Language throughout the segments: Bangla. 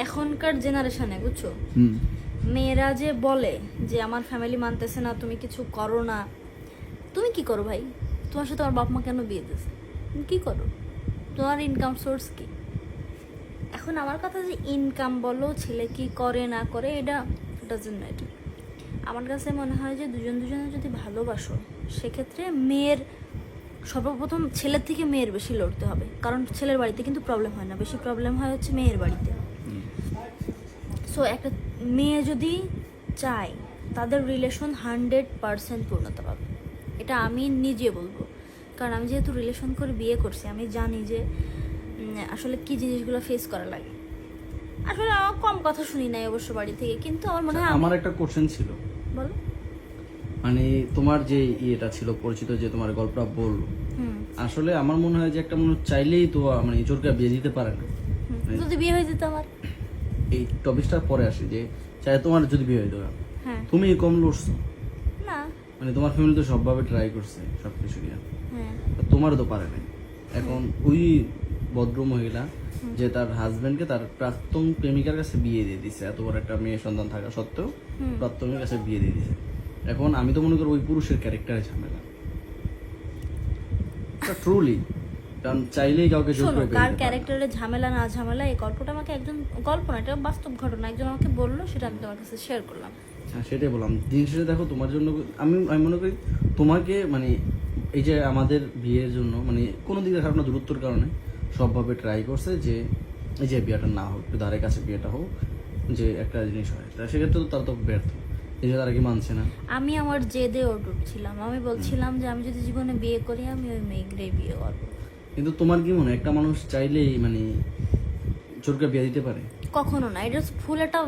এখনকার জেনারেশনে বুঝছো, মেয়েরা যে বলে যে আমার ফ্যামিলি মানতেছে না, তুমি কিছু করো না। তুমি কি করো ভাই? তোমার সাথে আমার বাপ মা কেন বিয়ে দিয়েছে? তুমি কি করো? তোমার ইনকাম সোর্স কি? এখন আমার কথা যে ইনকাম বলো, ছেলে কি করে না করে, এটা ডাজন্ট ম্যাটার। আমার কাছে মনে হয় যে দুজনে যদি ভালোবাসো, সেক্ষেত্রে মেয়ের সর্বপ্রথম ছেলের থেকে মেয়ের বেশি লড়তে হবে। কারণ ছেলের বাড়িতে কিন্তু প্রবলেম হয় না, বেশি প্রবলেম হয় হচ্ছে মেয়ের বাড়িতে। সো একটা মেয়ে যদি চায়, তাদের রিলেশন 100% পূর্ণতা পাবে। এটা আমি নিজে বলবো, কারণ আমি যেহেতু রিলেশন করে বিয়ে করছি, আমি জানি যে আসলে কি জিনিসগুলো ফেস করা লাগে। আসলে আমার কম কথা শুনি নাই অবশ্য বাড়ি থেকে, কিন্তু আমার মনে হয় আমার একটা কোশ্চেন ছিল। বলো। মানে তোমার যে ইয়েটা ছিল পরিচিত, যে তোমার গল্পটা বললো, আসলে আমার মনে হয় যে একটা মানুষ চাইলেই তো মানে জোরকে বিয়ে দিতে পারে না। যদি বিয়ে হয়ে যেত আমার, এই টপিকটা পরে আসে যে চাই তোমার যদি বিয়ে হয়ে যাবে, হ্যাঁ তুমি কম লড়ছো না, মানে তোমার ফ্যামিলি তো সবভাবে ট্রাই করছে সবকিছু দিয়ে, হ্যাঁ তোমারও তো পারে নাই। এখন ওই ভদ্র মহিলা যে তার হাজবেন্ডকে তার প্রাক্তন প্রেমিকার কাছে বিয়ে দিয়ে দিছে, এত বড় একটা মেয়ে সন্তান থাকা সত্ত্বেও প্রাক্তনের কাছে বিয়ে দিয়ে দিছে। এখন আমি তো মনে করি ওই পুরুষের ক্যারেক্টারে ঝামেলা ট্রুলি, কারণ চাইলেই কাউকে জোর শোনো, করে বিয়ে কার দিতে পারে না। ক্যারেক্টারে ঝামেলা না ঝামেলা, এই গল্পটা আমাকে একজন, গল্প না, এটা বাস্তব ঘটনা, একজন আমাকে বললো, সেটা আমি তোমার কাছে শেয়ার করলাম। হ্যাঁ সেটাই বললাম, দিন শেষে দেখো তোমার জন্য আমি আমি মনে করি তোমাকে মানে এই যে আমাদের বিয়ের জন্য মানে কোনো দিকে খারাপ না, দূরত্বর কারণে সবভাবে ট্রাই করছে যে এই যে বিয়েটা না হোক, একটু ধারে কাছে বিয়েটা হোক, যে একটা জিনিস হয়, তা সেক্ষেত্রে তো তারা তো ব্যর্থ, এই যে তারা কি মানছে না। আমি আমার জেদে অটুট ছিলাম, আমি বলছিলাম যে আমি যদি জীবনে বিয়ে করি, আমি ওই মেয়েকে বিয়ে করবো। কিন্তু তোমার কি মনে হয় একটা মানুষ চাইলেই মানে জোরকে বিয়ে দিতে পারে? কখনো না, এটা ফুল একটা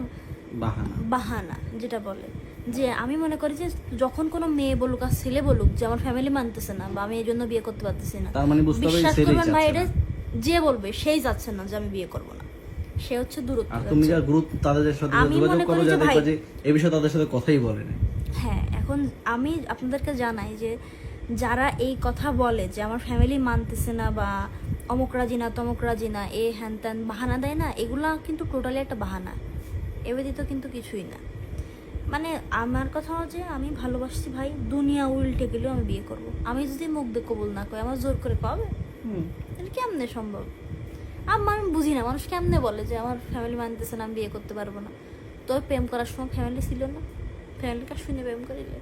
বাহানা। বাহানা যেটা বলে। যে আমি মনে করি যে যখন কোনো মেয়ে বলুক আর ছেলে বলুক যে আমার ফ্যামিলি মানতেছে না বা আমি এই জন্য বিয়ে করতে পারতেছি না, তার মানে বুঝতে হবে বিশ্বাস ছেলেই করবেন ভাই, চাচ্ছে এটা না। যে বলবে সেই যাচ্ছে না যে আমি বিয়ে করবো না, সে হচ্ছে দূরত্ব আর তুমি যাচ্ছে। যা গ্রুপ তাদের সাথে আমি যোগাযোগ মনে করো, করি যা যে দেখবা ভাই- যে এই বিষয়ে তাদের সাথে কথাই বলে না। হ্যাঁ, এখন আমি আপনাদেরকে জানাই যে যারা এই কথা বলে যে আমার ফ্যামিলি মানতেছে না বা অমুক রাজি না তমুক রাজি না, এ হ্যান ত্যান বাহানা দেয় না, এগুলা কিন্তু টোটালি একটা বাহানা, এ ব্যতীত কিন্তু কিছুই না। মানে আমার কথা হচ্ছে আমি ভালোবাসছি ভাই, দুনিয়া উল্টে গেলেও আমি বিয়ে করব। আমি যদি মুখ দিয়ে কবুল না করি, আমার জোর করে পাবে? এটা কেমনে সম্ভব? আমি বুঝি না মানুষ কেমনে বলে যে আমার ফ্যামিলি মানতেছে না, আমি বিয়ে করতে পারবো না। তোর প্রেম করার সময় ফ্যামিলি ছিল না? ফ্যামিলির কাছে শুনে প্রেম করিলে